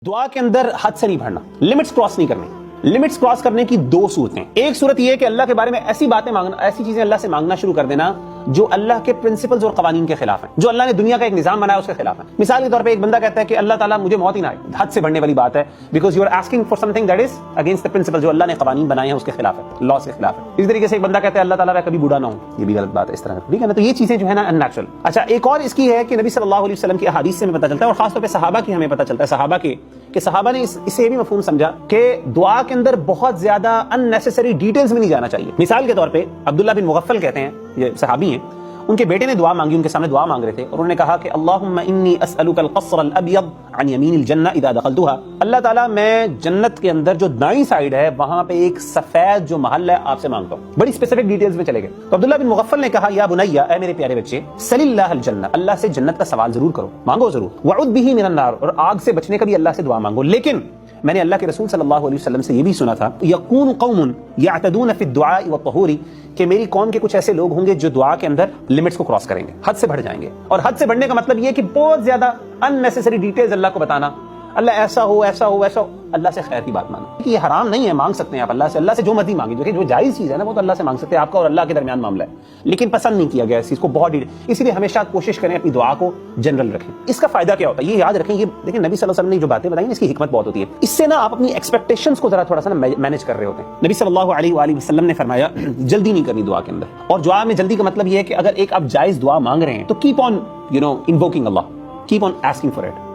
دعا کے اندر حد سے نہیں بڑھنا، لمٹس کراس نہیں کرنی۔ لمٹس کراس کرنے کی دو صورتیں، ایک صورت یہ ہے کہ اللہ کے بارے میں ایسی باتیں مانگنا، ایسی چیزیں اللہ سے مانگنا شروع کر دینا جو اللہ کے پرنسپلز اور قوانین کے خلاف ہیں، جو اللہ نے دنیا کا ایک نظام بنایا اس کے خلاف ہیں۔ مثال کے طور پہ ایک بندہ کہتا ہے کہ اللہ تعالیٰ مجھے موت ہی نہ آئے، حد سے بڑھنے والی بات ہے، because you are asking for something that is against the principle, جو اللہ نے قوانین بنائے ہیں اس کے خلاف ہے، لاس کے خلاف ہے۔ اسی طریقے سے ایک بندہ کہتا ہے اللہ تعالیٰ میں کبھی بوڑھا نہ ہوں، یہ بھی غلط بات ہے، اس طرح ٹھیک ہے نا۔ تو یہ چیزیں جو ہے نا ان نیچرل۔ اچھا، ایک اور اس کی ہے کہ نبی صلی اللہ علیہ وسلم کی احادیث سے ہمیں پتہ چلتا ہے، اور خاص طور پہ صحابہ کی ہمیں پتہ چلتا ہے، صحابہ کے کہ صحابہ نے اس سے بھی مفہوم سمجھا کہ دعا کے اندر بہت زیادہ ان نیسیسری ڈیٹیلز میں نہیں جانا چاہیے۔ مثال کے طور پہ عبداللہ بن مغفل کہتے ہیں، یہ صحابی ہیں، ان کے بیٹے نے دعا مانگی، ان کے سامنے دعا مانگ رہے تھے، اور انہوں نے کہا کہ اللہم انی اسألک القصر الابیض عن یمین الجنہ اذا دخلتها، اللہ تعالیٰ میں جنت کے اندر جو دائیں سائڈ ہے وہاں پہ ایک سفید جو محل ہے آپ سے مانگتا ہوں۔ بڑی اسپیسیفک ڈیٹیلز میں چلے گئے تو عبداللہ بن مغفل نے کہا یا بنیا، اے میرے پیارے بچے، سل اللہ الجنہ، اللہ سے جنت کا سوال ضرور کرو، مانگو ضرور، وعوذ بہ من النار، اور آگ سے بچنے کا بھی اللہ سے دعا مانگو، لیکن میں نے اللہ کے رسول صلی اللہ علیہ وسلم سے یہ بھی سنا تھا یقون قوم یعتدون فی الدعاء والطہور، کہ میری قوم کے کچھ ایسے لوگ ہوں گے جو دعا کے اندر لمٹس کو کراس کریں گے، حد سے بڑھ جائیں گے۔ اور حد سے بڑھنے کا مطلب یہ کہ بہت زیادہ ان نیسیسری ڈیٹیلز اللہ کو بتانا، اللہ ایسا ہو ایسا ہو ایسا ہو، اللہ سے خیر کی بات مانو کہ یہ حرام نہیں ہے، مانگ سکتے ہیں آپ اللہ سے جو مرضی مانگیں، جو جائز چیز ہے نا وہ تو اللہ سے مانگ سکتے ہیں، آپ کا اور اللہ کے درمیان معاملہ ہے، لیکن پسند نہیں کیا گیا اس چیز کو بہت اس لیے ہمیشہ کوشش کریں اپنی دعا کو جنرل رکھیں۔ اس کا فائدہ کیا ہوتا ہے یہ یاد رکھیں، یہ دیکھیں نبی صلی اللہ علیہ وسلم نے جو باتیں بتائی اس کی حکمت بہت ہوتی ہے، اس سے نا آپ اپنی ایکسپیکٹیشنز کو ذرا تھوڑا سا مینیج کر رہے ہوتے ہیں۔ نبی صلی اللہ علیہ وآلہ وسلم نے فرمایا جلدی نہیں کرنی دعا کے اندر، اور دعا میں جلدی کا مطلب یہ ہے کہ اگر ایک آپ جائز دعا مانگ رہے ہیں تو keep on invoking Allah, keep on asking for it,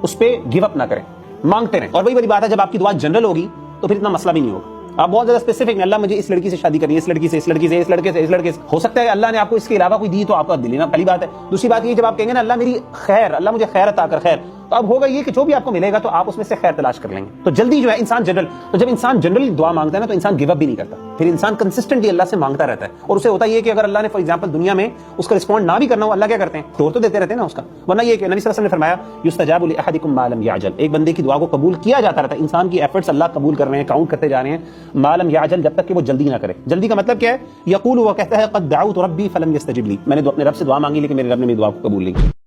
اس پہ گیو اپ نہ کریں، مانگتے رہیں۔ اور وہی بڑی بات ہے، جب آپ کی دعا جنرل ہوگی تو پھر اتنا مسئلہ بھی نہیں ہوگا۔ آپ بہت زیادہ اسپیسیفک ہیں، اللہ مجھے اس لڑکی سے شادی کرنی ہے، اس لڑکی سے، اس لڑکی سے، اس لڑکے سے، اس لڑکے سے، ہو سکتا ہے اللہ نے آپ کو اس کے علاوہ کوئی دی تو آپ کا دل لینا، پہلی بات ہے۔ دوسری بات یہ جب آپ کہیں گے نا اللہ میری خیر، اللہ مجھے خیر عطا کر خیر، تو اب ہوگا یہ کہ جو بھی آپ کو ملے گا تو آپ اس میں سے خیر تلاش کر لیں گے۔ تو جلدی جو ہے انسان جنرل، تو جب انسان جنرلی دعا مانگتا ہے نا تو انسان گیو اپ بھی نہیں کرتا، پھر انسان کنسسٹنٹلی اللہ سے مانگتا رہتا ہے، اور اسے ہوتا یہ کہ اگر اللہ نے فار ایگزامپل دنیا میں اس کا رسپونڈ نہ بھی کرنا ہو، اللہ کیا کرتے ہیں، توڑ تو دیتے رہتے ہیں نا اس کا، ورنہ یہ کہ نبی صلی اللہ علیہ وسلم نے فرمایا یستجاب لاحدکم ما لم یعجل، ایک بندے کی دعا کو قبول کیا جاتا رہتا ہے، انسان کی ایفرٹس اللہ قبول کر رہے ہیں، کاؤنٹ کرتے جا رہے ہیں، ما لم یعجل، جب تک کہ وہ جلدی نہ کرے۔ جلدی کا مطلب کیا ہے، یقول، وہ کہتا ہے قد دعوت ربی فلم یستجب لی، میں نے اپنے رب سے دعا مانگی لیکن میرے رب نے میری دعا کو قبول نہیں کی۔